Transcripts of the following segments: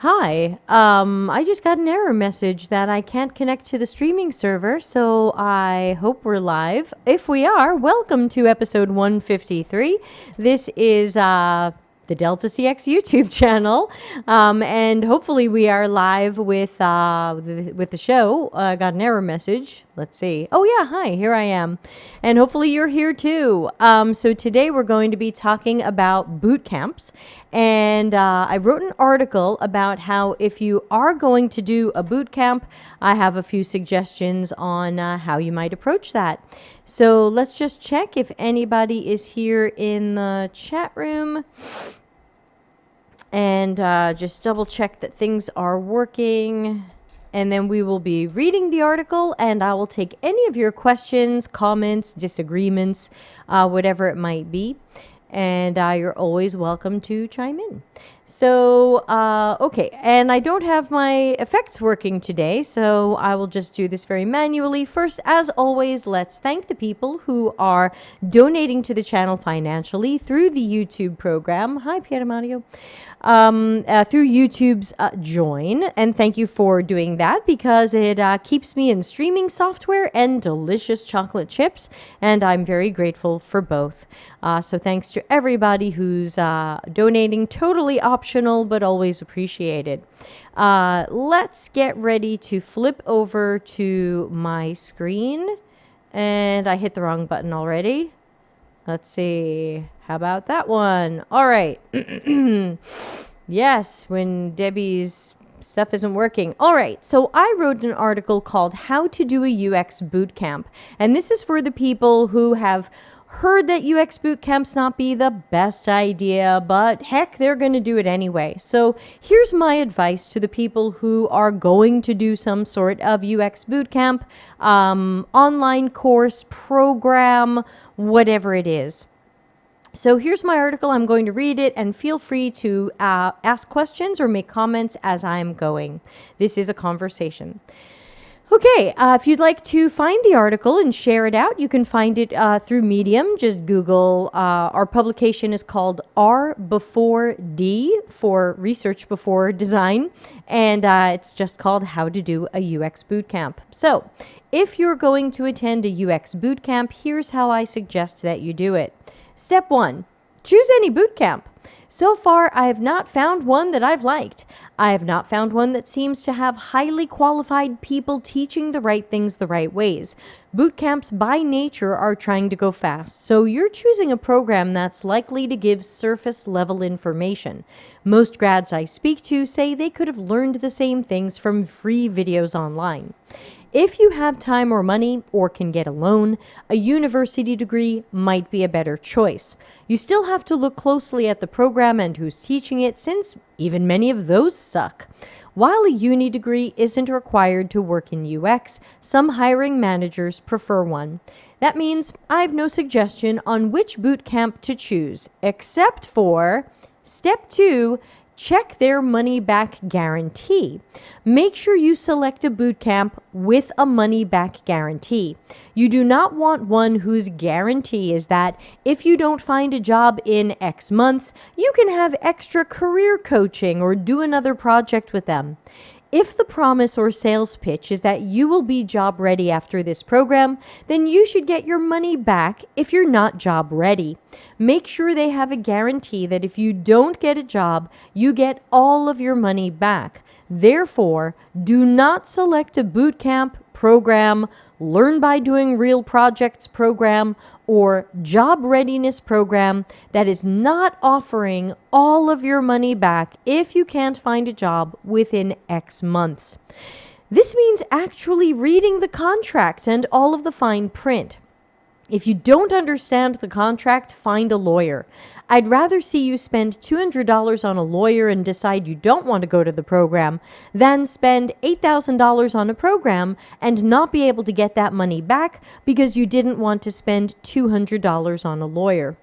Hi, I just got an error message that I can't connect to the streaming server, so I hope we're live. If we are, welcome to episode 153. This is the Delta CX YouTube channel, and hopefully we are live with the show. Got an error message. Let's see. Oh yeah, hi, here I am. And hopefully you're here too. So today we're going to be talking about boot camps. And I wrote an article about how if you are going to do a boot camp, I have a few suggestions on how you might approach that. So let's just check if anybody is here in the chat room. And just double check that things are working. And then we will be reading the article, and I will take any of your questions, comments, disagreements, whatever it might be. And you're always welcome to chime in. So, okay, and I don't have my effects working today, so I will just do this very manually. First, as always, let's thank the people who are donating to the channel financially through the YouTube program. Hi, Piero Mario. Through YouTube's Join, and thank you for doing that because it keeps me in streaming software and delicious chocolate chips, and I'm very grateful for both. So thanks to everybody who's donating, totally optional but always appreciated. Let's get ready to flip over to my screen, and I hit the wrong button already. Let's see. How about that one? All right. Yes, when Debbie's stuff isn't working. All right. So I wrote an article called How to Do a UX Bootcamp. And this is for the people who have heard that UX bootcamps not be the best idea, but heck, they're going to do it anyway. So here's my advice to the people who are going to do some sort of UX bootcamp, online course, program, whatever it is. So here's my article. I'm going to read it, and feel free to ask questions or make comments as I'm going. This is a conversation. Okay, if you'd like to find the article and share it out, you can find it through Medium. Just Google. Our publication is called R Before D for Research Before Design, and it's just called How to Do a UX Bootcamp. So if you're going to attend a UX bootcamp, here's how I suggest that you do it. Step 1, choose any bootcamp. So far, I have not found one that I've liked. I have not found one that seems to have highly qualified people teaching the right things the right ways. Bootcamps by nature are trying to go fast, so you're choosing a program that's likely to give surface level information. Most grads I speak to say they could have learned the same things from free videos online. If you have time or money, or can get a loan, a university degree might be a better choice. You still have to look closely at the program and who's teaching it, since even many of those suck. While a uni degree isn't required to work in UX, some hiring managers prefer one. That means I have no suggestion on which bootcamp to choose, except for Step 2, check their money-back guarantee. Make sure you select a bootcamp with a money-back guarantee. You do not want one whose guarantee is that if you don't find a job in X months, you can have extra career coaching or do another project with them. If the promise or sales pitch is that you will be job ready after this program, then you should get your money back if you're not job ready. Make sure they have a guarantee that if you don't get a job, you get all of your money back. Therefore, do not select a bootcamp program, learn by doing real projects program, or job readiness program that is not offering all of your money back if you can't find a job within X months. This means actually reading the contract and all of the fine print. If you don't understand the contract, find a lawyer. I'd rather see you spend $200 on a lawyer and decide you don't want to go to the program than spend $8,000 on a program and not be able to get that money back because you didn't want to spend $200 on a lawyer.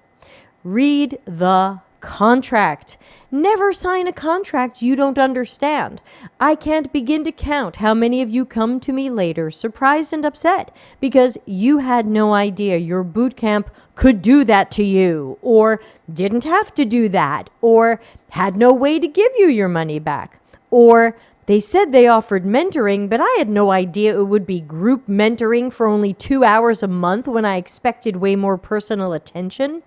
Read the contract. Never sign a contract you don't understand. I can't begin to count how many of you come to me later surprised and upset because you had no idea your boot camp could do that to you, or didn't have to do that, or had no way to give you your money back. Or they said they offered mentoring, but I had no idea it would be group mentoring for only 2 hours a month when I expected way more personal attention.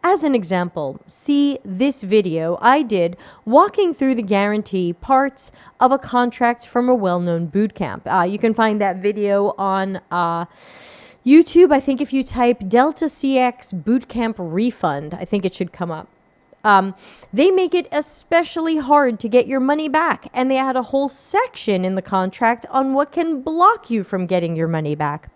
As an example, see this video I did walking through the guarantee parts of a contract from a well-known bootcamp. You can find that video on YouTube. I think if you type Delta CX Bootcamp Refund, I think it should come up. They make it especially hard to get your money back, and they add a whole section in the contract on what can block you from getting your money back.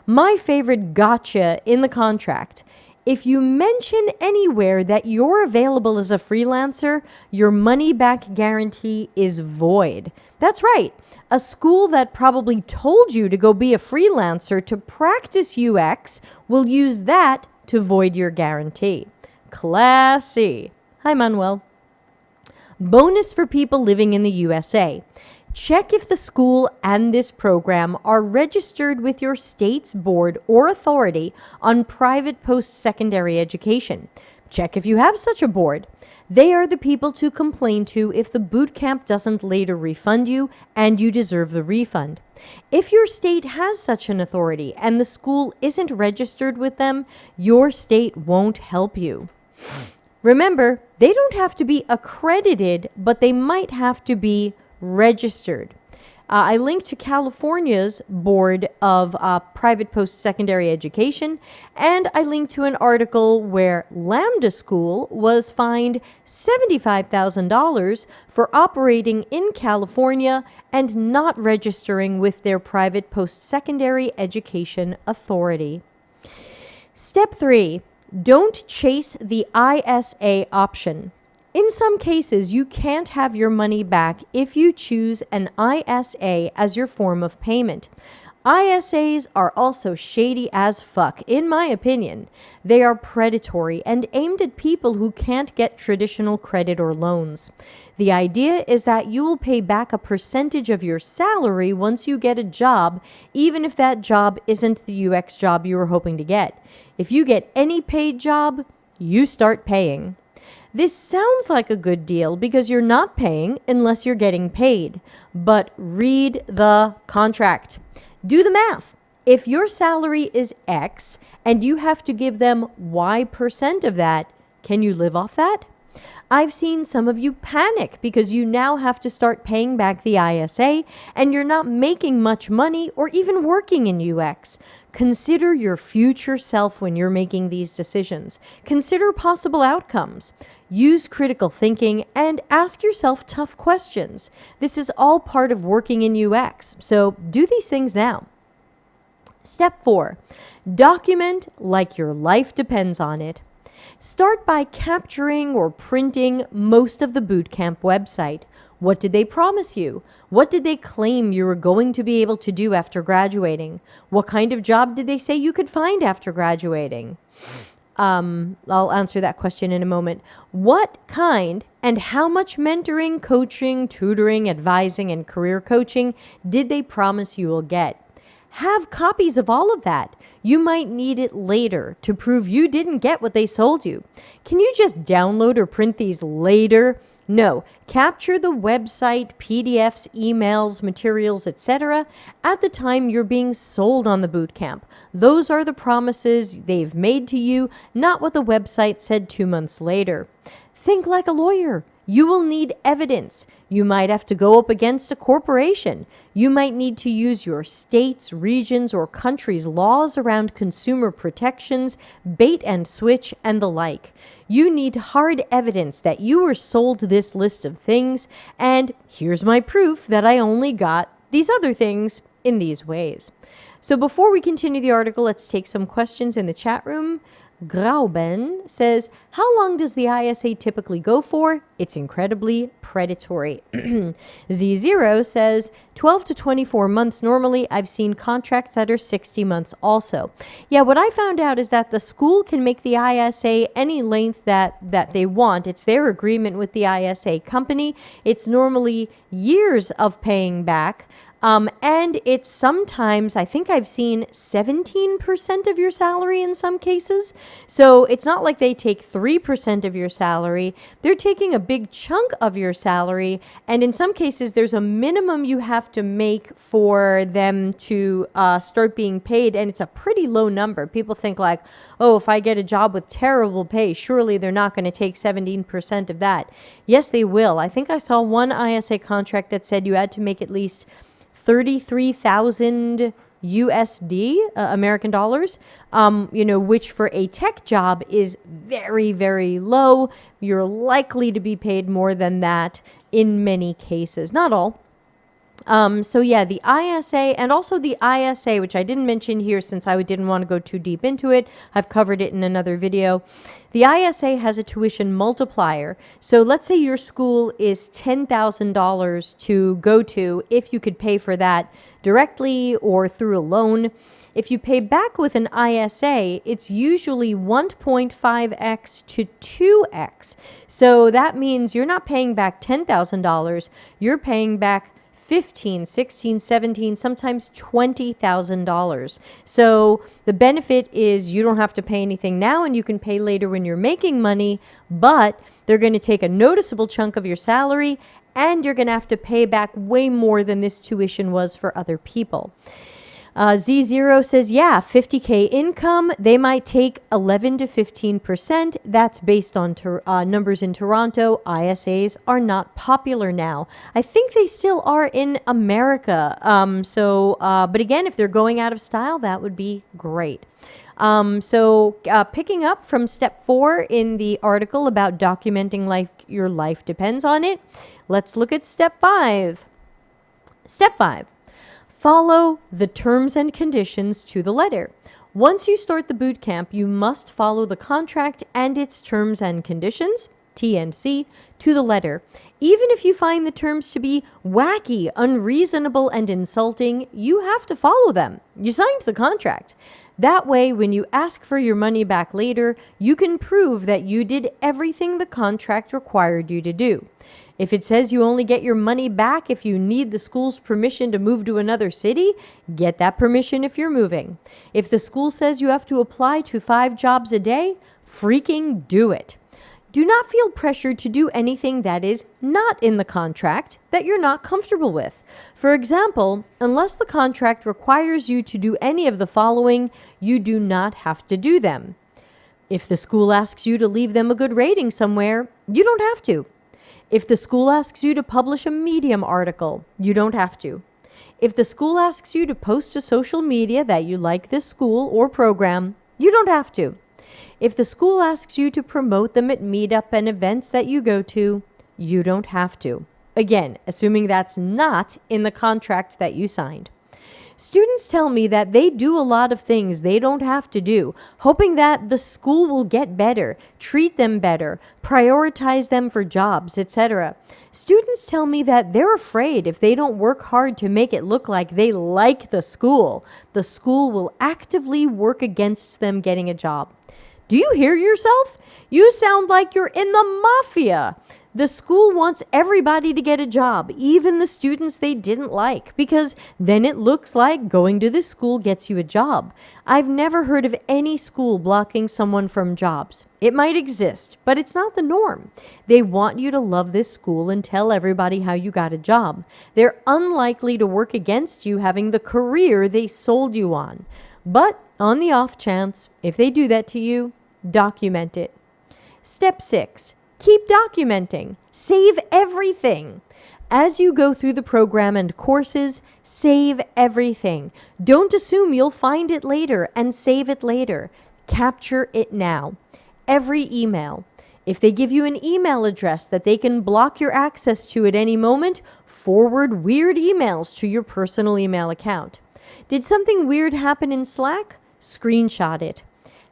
My favorite gotcha in the contract: if you mention anywhere that you're available as a freelancer, your money back guarantee is void. That's right. A school that probably told you to go be a freelancer to practice UX will use that to void your guarantee. Classy. Hi, Manuel. Bonus for people living in the USA. Check if the school and this program are registered with your state's board or authority on private post-secondary education. Check if you have such a board. They are the people to complain to if the bootcamp doesn't later refund you and you deserve the refund. If your state has such an authority and the school isn't registered with them, your state won't help you. Remember, they don't have to be accredited, but they might have to be registered. I linked to California's Board of Private Post-Secondary Education, and I linked to an article where Lambda School was fined $75,000 for operating in California and not registering with their private post-secondary education authority. Step 3. Don't chase the ISA option. In some cases, you can't have your money back if you choose an ISA as your form of payment. ISAs are also shady as fuck, in my opinion. They are predatory and aimed at people who can't get traditional credit or loans. The idea is that you will pay back a percentage of your salary once you get a job, even if that job isn't the UX job you were hoping to get. If you get any paid job, you start paying. This sounds like a good deal because you're not paying unless you're getting paid. But read the contract. Do the math. If your salary is X and you have to give them Y% of that, can you live off that? I've seen some of you panic because you now have to start paying back the ISA and you're not making much money or even working in UX. Consider your future self when you're making these decisions. Consider possible outcomes. Use critical thinking and ask yourself tough questions. This is all part of working in UX, so do these things now. Step 4. Document like your life depends on it. Start by capturing or printing most of the bootcamp website. What did they promise you? What did they claim you were going to be able to do after graduating? What kind of job did they say you could find after graduating? I'll answer that question in a moment. What kind and how much mentoring, coaching, tutoring, advising, and career coaching did they promise you will get? Have copies of all of that. You might need it later to prove you didn't get what they sold you. Can you just download or print these later? No. Capture the website, PDFs, emails, materials, etc. at the time you're being sold on the bootcamp. Those are the promises they've made to you, not what the website said 2 months later. Think like a lawyer. You will need evidence. You might have to go up against a corporation. You might need to use your state's, region's, or country's laws around consumer protections, bait and switch, and the like. You need hard evidence that you were sold this list of things, and here's my proof that I only got these other things in these ways. So before we continue the article, let's take some questions in the chat room. Grauben says, how long does the ISA typically go for? It's incredibly predatory. Z0 says, 12 to 24 months normally. I've seen contracts that are 60 months also. Yeah, what I found out is that the school can make the ISA any length that they want. It's their agreement with the ISA company. It's normally years of paying back. And it's sometimes, I think I've seen 17% of your salary in some cases. So it's not like they take 3% of your salary. They're taking a big chunk of your salary. And in some cases, there's a minimum you have to make for them to start being paid. And it's a pretty low number. People think like, oh, if I get a job with terrible pay, surely they're not going to take 17% of that. Yes, they will. I think I saw one ISA contract that said you had to make at least 33,000 USD, American dollars, which for a tech job is very, very low. You're likely to be paid more than that in many cases, not all. So yeah, the ISA and also the ISA, which I didn't mention here since I didn't want to go too deep into it. I've covered it in another video. The ISA has a tuition multiplier. So let's say your school is $10,000 to go to if you could pay for that directly or through a loan. If you pay back with an ISA, it's usually 1.5x to 2x. So that means you're not paying back $10,000, you're paying back $15,000, $16,000, $17,000, sometimes $20,000. So the benefit is you don't have to pay anything now and you can pay later when you're making money, but they're going to take a noticeable chunk of your salary and you're going to have to pay back way more than this tuition was for other people. Z0 says, yeah, 50K income, they might take 11 to 15%. That's based on numbers in Toronto. ISAs are not popular now. I think they still are in America. But again, if they're going out of style, that would be great. Picking up from step 4 in the article about documenting your life depends on it, let's look at step 5. Step 5. Follow the terms and conditions to the letter. Once you start the boot camp, you must follow the contract and its terms and conditions, T&C, to the letter. Even if you find the terms to be wacky, unreasonable, and insulting, you have to follow them. You signed the contract. That way, when you ask for your money back later, you can prove that you did everything the contract required you to do. If it says you only get your money back if you need the school's permission to move to another city, get that permission if you're moving. If the school says you have to apply to 5 jobs a day, freaking do it. Do not feel pressured to do anything that is not in the contract that you're not comfortable with. For example, unless the contract requires you to do any of the following, you do not have to do them. If the school asks you to leave them a good rating somewhere, you don't have to. If the school asks you to publish a Medium article, you don't have to. If the school asks you to post to social media that you like this school or program, you don't have to. If the school asks you to promote them at meetup and events that you go to, you don't have to. Again, assuming that's not in the contract that you signed. Students tell me that they do a lot of things they don't have to do, hoping that the school will get better, treat them better, prioritize them for jobs, etc. Students tell me that they're afraid if they don't work hard to make it look like they like the school will actively work against them getting a job. Do you hear yourself? You sound like you're in the mafia. The school wants everybody to get a job, even the students they didn't like, because then it looks like going to this school gets you a job. I've never heard of any school blocking someone from jobs. It might exist, but it's not the norm. They want you to love this school and tell everybody how you got a job. They're unlikely to work against you having the career they sold you on. But on the off chance, if they do that to you, document it. Step 6. Keep documenting. Save everything. As you go through the program and courses, save everything. Don't assume you'll find it later and save it later. Capture it now. Every email. If they give you an email address that they can block your access to at any moment, forward weird emails to your personal email account. Did something weird happen in Slack? Screenshot it.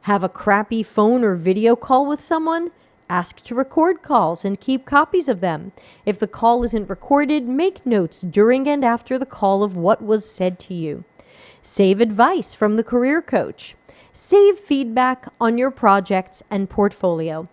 Have a crappy phone or video call with someone? Ask to record calls and keep copies of them. If the call isn't recorded, make notes during and after the call of what was said to you. Save advice from the career coach. Save feedback on your projects and portfolio.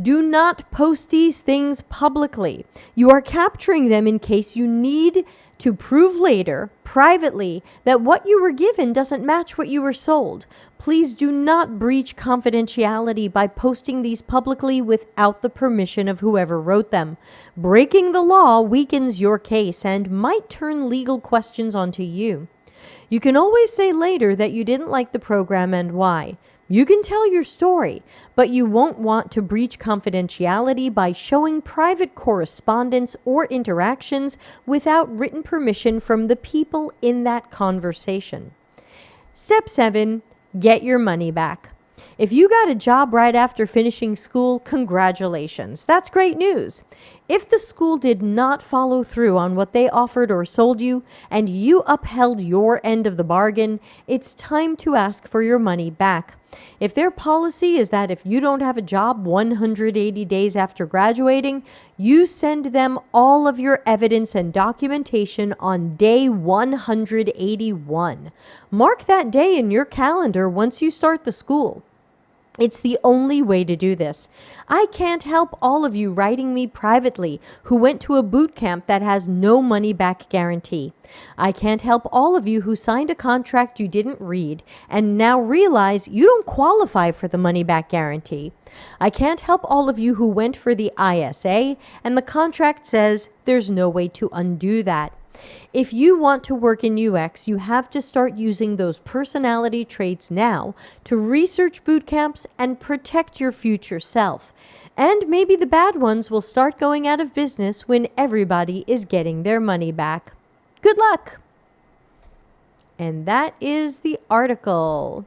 Do not post these things publicly. You are capturing them in case you need to prove later, privately, that what you were given doesn't match what you were sold. Please do not breach confidentiality by posting these publicly without the permission of whoever wrote them. Breaking the law weakens your case and might turn legal questions onto you. You can always say later that you didn't like the program and why. You can tell your story, but you won't want to breach confidentiality by showing private correspondence or interactions without written permission from the people in that conversation. Step 7, get your money back. If you got a job right after finishing school, congratulations. That's great news. If the school did not follow through on what they offered or sold you, and you upheld your end of the bargain, it's time to ask for your money back. If their policy is that if you don't have a job 180 days after graduating, you send them all of your evidence and documentation on day 181. Mark that day in your calendar once you start the school. It's the only way to do this. I can't help all of you writing me privately who went to a boot camp that has no money back guarantee. I can't help all of you who signed a contract you didn't read and now realize you don't qualify for the money back guarantee. I can't help all of you who went for the ISA and the contract says there's no way to undo that. If you want to work in UX, you have to start using those personality traits now to research boot camps and protect your future self. And maybe the bad ones will start going out of business when everybody is getting their money back. Good luck! And that is the article.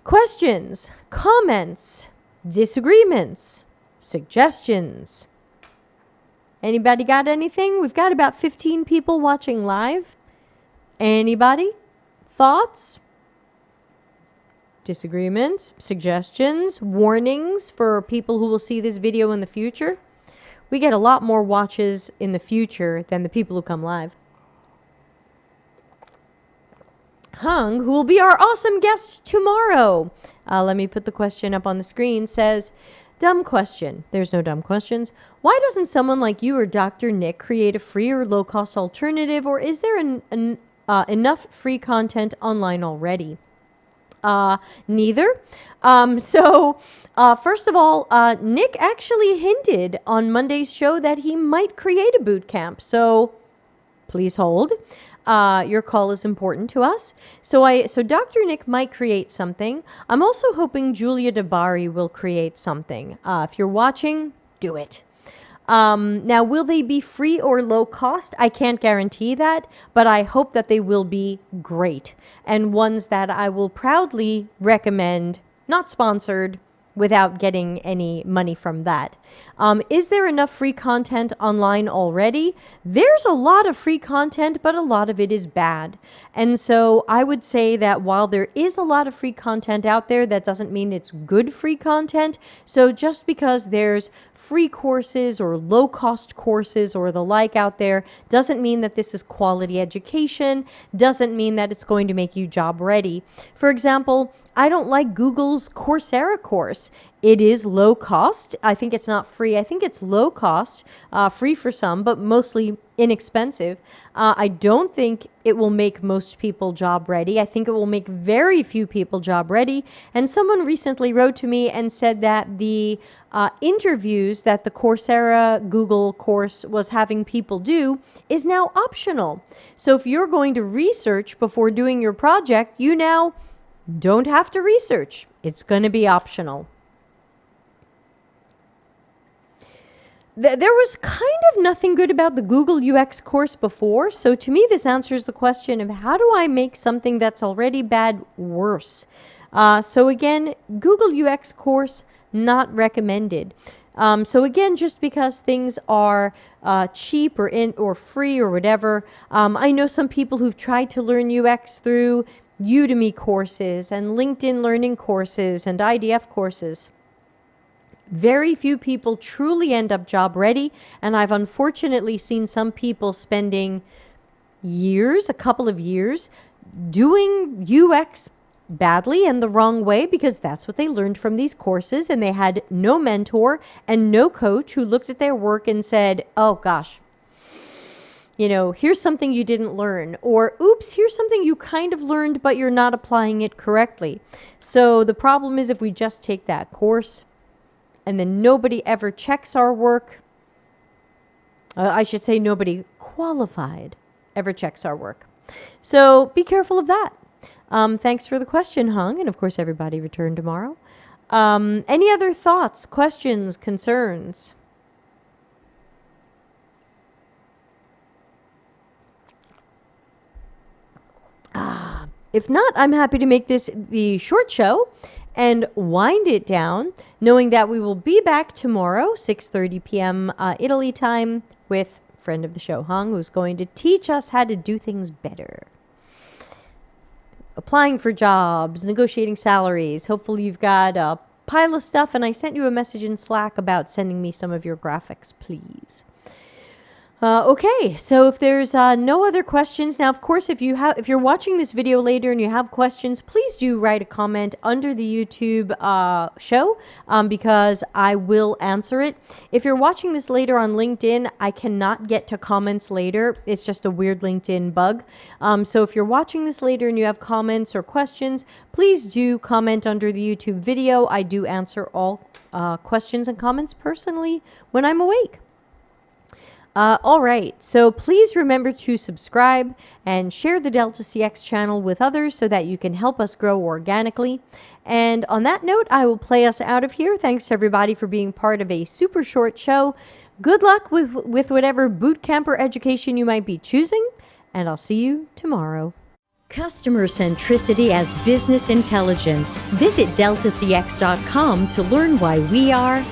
Questions, comments, disagreements, suggestions. Anybody got anything? We've got about 15 people watching live. Anybody? Thoughts? Disagreements? Suggestions? Warnings for people who will see this video in the future? We get a lot more watches in the future than the people who come live. Hung, who will be our awesome guest tomorrow. Let me put the question up on the screen. Says, dumb question. There's no dumb questions. Why doesn't someone like you or Dr. Nick create a free or low-cost alternative, or is there enough free content online already? Neither. First of all, Nick actually hinted on Monday's show that he might create a boot camp. So please hold. Your call is important to us. So Dr. Nick might create something. I'm also hoping Julia DeBari will create something. If you're watching, do it. Now, will they be free or low cost? I can't guarantee that, but I hope that they will be great and ones that I will proudly recommend, not sponsored, without getting any money from that. Is there enough free content online already? There's a lot of free content, but a lot of it is bad. And so I would say that while there is a lot of free content out there, that doesn't mean it's good free content. So just because there's free courses or low-cost courses or the like out there doesn't mean that this is quality education, doesn't mean that it's going to make you job ready. For example, I don't like Google's Coursera course. It is low cost. I think it's not free. I think it's low cost, free for some, but mostly inexpensive. I don't think it will make most people job ready. I think it will make very few people job ready. And someone recently wrote to me and said that the interviews that the Coursera Google course was having people do is now optional. So if you're going to research before doing your project, you now don't have to research. It's going to be optional. There was kind of nothing good about the Google UX course before, so to me this answers the question of how do I make something that's already bad worse? So again, Google UX course, not recommended. So again, just because things are cheap or free or whatever, I know some people who've tried to learn UX through Udemy courses and LinkedIn learning courses and IDF courses. Very few people truly end up job ready, and I've unfortunately seen some people spending years, a couple of years, doing UX badly and the wrong way because that's what they learned from these courses, and they had no mentor and no coach who looked at their work and said, oh gosh, here's something you didn't learn, or oops, here's something you kind of learned, but you're not applying it correctly. So the problem is if we just take that course and then nobody ever checks our work, I should say nobody qualified ever checks our work. So be careful of that. Thanks for the question, Hung. And of course, everybody return tomorrow. Any other thoughts, questions, concerns? If not, I'm happy to make this the short show and wind it down, knowing that we will be back tomorrow, 6:30 p.m. Italy time, with friend of the show, Hung, who's going to teach us how to do things better. Applying for jobs, negotiating salaries. Hopefully you've got a pile of stuff, and I sent you a message in Slack about sending me some of your graphics, please. Okay, so if there's no other questions, now of course if you're watching this video later and you have questions, please do write a comment under the YouTube show because I will answer it. If you're watching this later on LinkedIn, I cannot get to comments later. It's just a weird LinkedIn bug. So if you're watching this later and you have comments or questions, please do comment under the YouTube video. I do answer all questions and comments personally when I'm awake. All right, so please remember to subscribe and share the Delta CX channel with others so that you can help us grow organically. And on that note, I will play us out of here. Thanks to everybody for being part of a super short show. Good luck with whatever bootcamp or education you might be choosing, and I'll see you tomorrow. Customer centricity as business intelligence. Visit deltacx.com to learn why we are